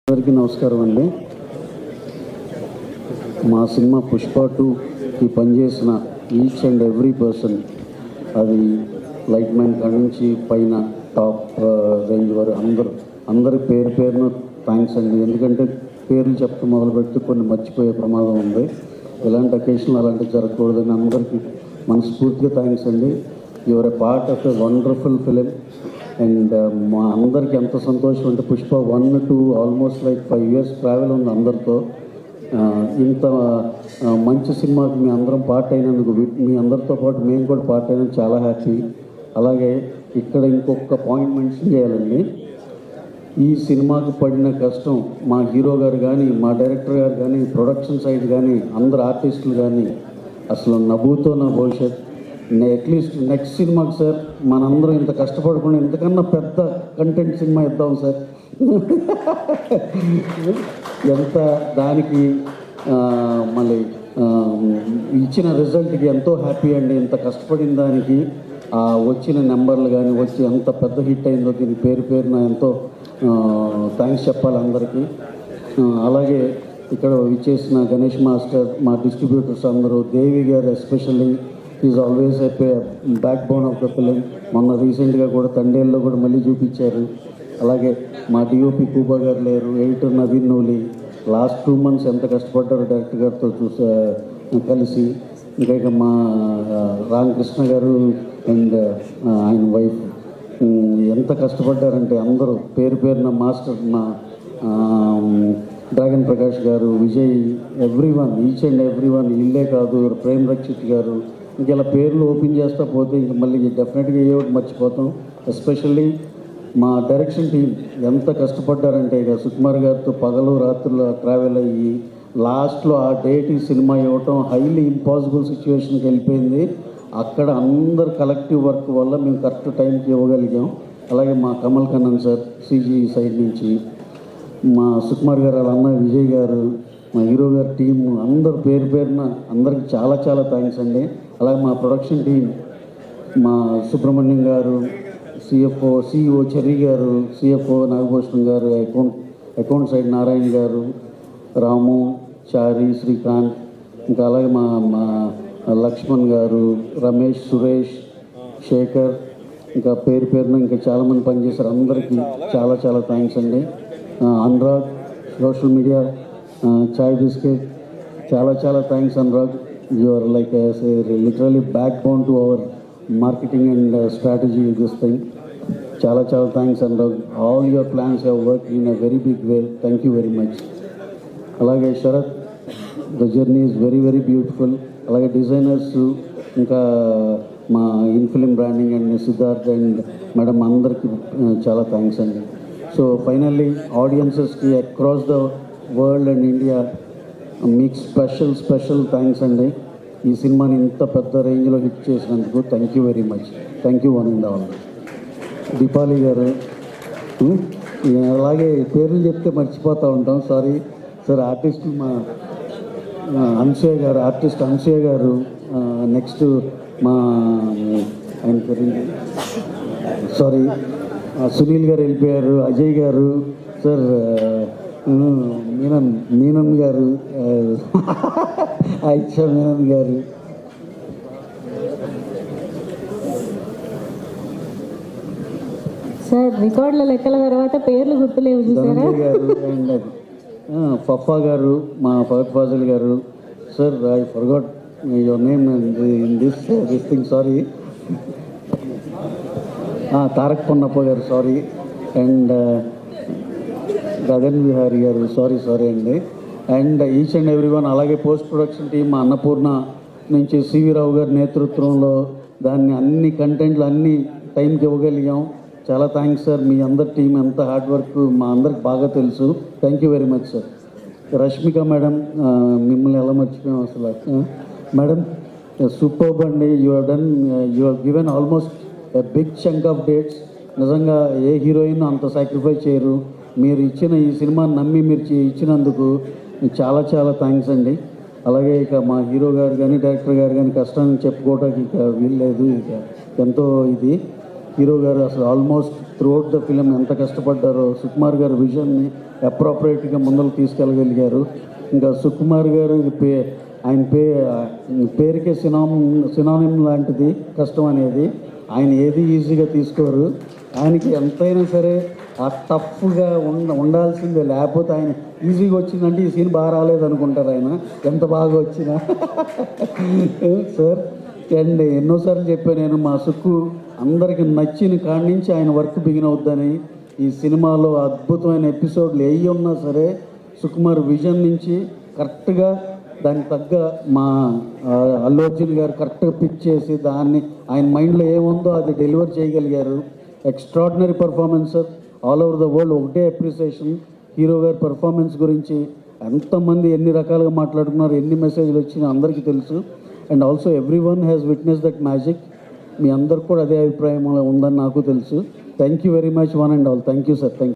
అందరికీ నమస్కారం అండి. మా సినిమా పుష్ప 2కి పనిచేసిన ఈచ్ అండ్ ఎవ్రీ పర్సన్, అది లైట్ మ్యాన్ కాడి నుంచి పైన టాప్ రేంజ్ వరకు అందరి పేరు పేరున థ్యాంక్స్ అండి. ఎందుకంటే పేర్లు చెప్తూ మొదలుపెట్టి కొన్ని మర్చిపోయే ప్రమాదం ఉంది. ఇలాంటి అకేషన్లు అలాంటివి జరగకూడదని అందరికీ మనస్ఫూర్తిగా థ్యాంక్స్ అండి. Your a part of a wonderful film. And మా అందరికీ ఎంత సంతోషం అంటే Pushpa 1 to almost like 5 years travel ఉంది అందరితో. ఇంత మంచి సినిమాకి మీ అందరం పార్ట్ అయినందుకు, మీ అందరితో పాటు మేము కూడా పార్ట్ అయినందుకు చాలా హ్యాపీ. అలాగే ఇక్కడ ఇంకొక పాయింట్ మెన్షన్ చేయాలండి. ఈ సినిమాకి పడిన కష్టం మా హీరో గారు కానీ, మా డైరెక్టర్ గారు కానీ, ప్రొడక్షన్ సైడ్ కానీ, అందరు ఆర్టిస్టులు కానీ అసలు నవ్వుతో నా భవిష్యత్. అట్లీస్ట్ నెక్స్ట్ సినిమాకి సార్ మనందరం ఇంత కష్టపడకుండా ఇంతకన్నా పెద్ద కంటెంట్ సినిమా ఇద్దాం సార్. ఎంత దానికి మళ్ళీ ఇచ్చిన రిజల్ట్కి ఎంతో హ్యాపీ అండి. ఇంత కష్టపడిన దానికి వచ్చిన నెంబర్లు కానీ వచ్చి ఎంత పెద్ద హిట్ అయిందో దీని పేరు పేరున ఎంతో థ్యాంక్స్ చెప్పాలి అందరికీ. అలాగే ఇక్కడ విచ్చేసిన గణేష్ మాస్టర్, మా డిస్ట్రిబ్యూటర్స్ అందరూ, దేవి గారు especially is always a back bone of the film. మొన్న రీసెంట్గా కూడా తండేల్లో కూడా మళ్ళీ చూపించారు. అలాగే మా డిఓపి కూబా గారు లేరు, editor Naveen Nooli last 2 months ఎంత కష్టపడ్డారు డైరెక్టర్ గారితో కలిసి. ఇంకా మా రామకృష్ణ గారు అండ్ ఆయన వైఫ్ ఎంత కష్టపడ్డారంటే అందరూ పేరు పేరున మాస్టర్, మా డ్రాగన్ ప్రకాష్ గారు, Vijay, everyone, each and everyone, ఇల్లే కాదు, ప్రేమ్ రక్షిత్ గారు, ఇంక ఇలా పేర్లు ఓపెన్ చేస్తా పోతే ఇంక మళ్ళీ డెఫినెట్గా ఏ ఒకటి మర్చిపోతాం. ఎస్పెషల్లీ మా డైరెక్షన్ టీం ఎంత కష్టపడ్డారంటే ఇక సుకుమార్ గారితో పగలు రాత్రులు ట్రావెల్ అయ్యి లాస్ట్లో ఆ డేట్ ఈ సినిమా ఇవ్వటం హైలీ ఇంపాసిబుల్ సిచ్యువేషన్కి వెళ్ళిపోయింది. అక్కడ అందరు కలెక్టివ్ వర్క్ వల్ల మేము కరెక్ట్ టైంకి ఇవ్వగలిగాం. అలాగే మా కమల్ కన్నన్ సార్ సిజీ సైడ్ నుంచి, మా సుకుమార్ గారు వాళ్ళ అన్న విజయ్ గారు, మా హీరో గారి టీము అందరు పేరు పేరున అందరికి చాలా చాలా థ్యాంక్స్ అండి. అలాగే మా ప్రొడక్షన్ టీం, మా సుబ్రహ్మణ్యం గారు, సిఇఓ చెర్రీ గారు, సిఎఫ్ఓ నాగభూషణం గారు, అకౌంట్ సైడ్ నారాయణ గారు, రాము, చారి, శ్రీకాంత్, ఇంకా అలాగే మా లక్ష్మణ్ గారు, రమేష్, సురేష్, శేఖర్, ఇంకా పేరు పేరున ఇంకా చాలామంది పనిచేశారు. అందరికీ చాలా చాలా థ్యాంక్స్ అండి. Anurag social media, Chai biscuit, చాలా చాలా thanks Anurag. You are like literally backbone to our marketing and strategy this thing. చాలా చాలా thanks Anurag. All your plans have work in a very big way. Thank you very much. అలాగే Sharath, the journey is very very beautiful. అలాగే designers, ఇంకా మా Infilm branding and Siddharth and madam అందరికీ చాలా thanks అండి. So finally ఆడియన్సెస్కి across the world and India మీకు special thanks అండి. ఈ సినిమాని ఇంత పెద్ద రేంజ్లో హిట్ చేసినందుకు thank you very much. Thank you one and all. Deepali గారు, అలాగే పేర్లు చెప్తే మర్చిపోతూ ఉంటాం, సారీ సార్. ఆర్టిస్ట్ మా అంశయ్య గారు, ఆర్టిస్ట్ అంశయ్య గారు, నెక్స్ట్ మా ఆయన పేరు సారీ సునీల్ గారు వెళ్ళిపోయారు, అజయ్ గారు, సార్ మీనన్ గారు, ఐషా మీనన్ గారు, సార్ రికార్డుల లెక్కల తర్వాత పేర్లు గుర్తులేవు చూసారా గారు, అండ్ ఫఫా గారు, మా ఫహద్ ఫాజిల్ గారు. Sir I forgot your name in this thing, sorry. Tarak Ponnappa గారు, సారీ. అండ్ గగన్ విహారీ గారు, సారీ అండి. And each and everyone. అలాగే పోస్ట్ ప్రొడక్షన్ టీం మా అన్నపూర్ణ నుంచి సివి రావు గారి నేతృత్వంలో దాన్ని అన్ని కంటెంట్లు అన్ని టైంకి ఇవ్వగలిగాం. చాలా థ్యాంక్స్ సార్. మీ అందరి టీం ఎంత హార్డ్ వర్క్ మా అందరికి బాగా తెలుసు. Thank you very much sir. Rashmika madam, మిమ్మల్ని ఎలా మర్చిపోయాం అసలు. మేడం సూపర్బ్ అండి. You have given almost a big chunk of dates. నిజంగా ఏ హీరోయిన్ అంత సాక్రిఫైస్ చేయరు. మీరు ఇచ్చిన ఈ సినిమాని నమ్మి మీరు ఇచ్చినందుకు చాలా చాలా థ్యాంక్స్ అండి. అలాగే ఇక మా హీరో గారు కానీ డైరెక్టర్ గారు కానీ కష్టాన్ని చెప్పుకోవడానికి ఇక వీల్లేదు. ఇక ఎంతో ఇది హీరో గారు అసలు ఆల్మోస్ట్ త్రూఅవుట్ ద ఫిలిం ఎంత కష్టపడ్డారో, సుకుమార్ గారు విజన్ని అప్రోప్రియేట్గా ముందరకు తీసుకెళ్ళగలిగారు. ఇంకా సుకుమార్ గారు ఆయన పేరుకే సినానిమ్ లాంటిది కష్టం అనేది. ఆయన ఏది ఈజీగా తీసుకోరు. ఆయనకి ఎంతైనా సరే ఆ టఫ్గా ఉండాల్సిందే, లేకపోతే ఆయన ఈజీగా వచ్చిందంటే ఈ సీన్ బాగా రాలేదనుకుంటారు ఆయన, ఎంత బాగా వచ్చినా. సార్ అండ్ ఎన్నోసార్లు చెప్పాను నేను, మా సుక్కు అందరికి నచ్చిన కాడి నుంచి ఆయన వర్క్ బిగిన్ అవుద్దని. ఈ సినిమాలో అద్భుతమైన ఎపిసోడ్లు ఏవి ఉన్నా సరే సుకుమార్ విజన్ నుంచి కరెక్ట్గా దానికి తగ్గ మా అల్లు అర్జున్ గారు కరెక్ట్గా పిక్ చేసి దాన్ని ఆయన మైండ్లో ఏముందో అది డెలివర్ చేయగలిగారు. Extraordinary performer all over the world. ఒకటే అప్రిసియేషన్ హీరో గారి పర్ఫార్మెన్స్ గురించి ఎంతమంది ఎన్ని రకాలుగా మాట్లాడుకున్నారు, ఎన్ని మెసేజ్లు వచ్చినా అందరికీ తెలుసు. And also everyone has witness that magic. మీ అందరికి కూడా అదే అభిప్రాయం ఉందని నాకు తెలుసు. Thank you very much one and all. Thank you sir. Thank you.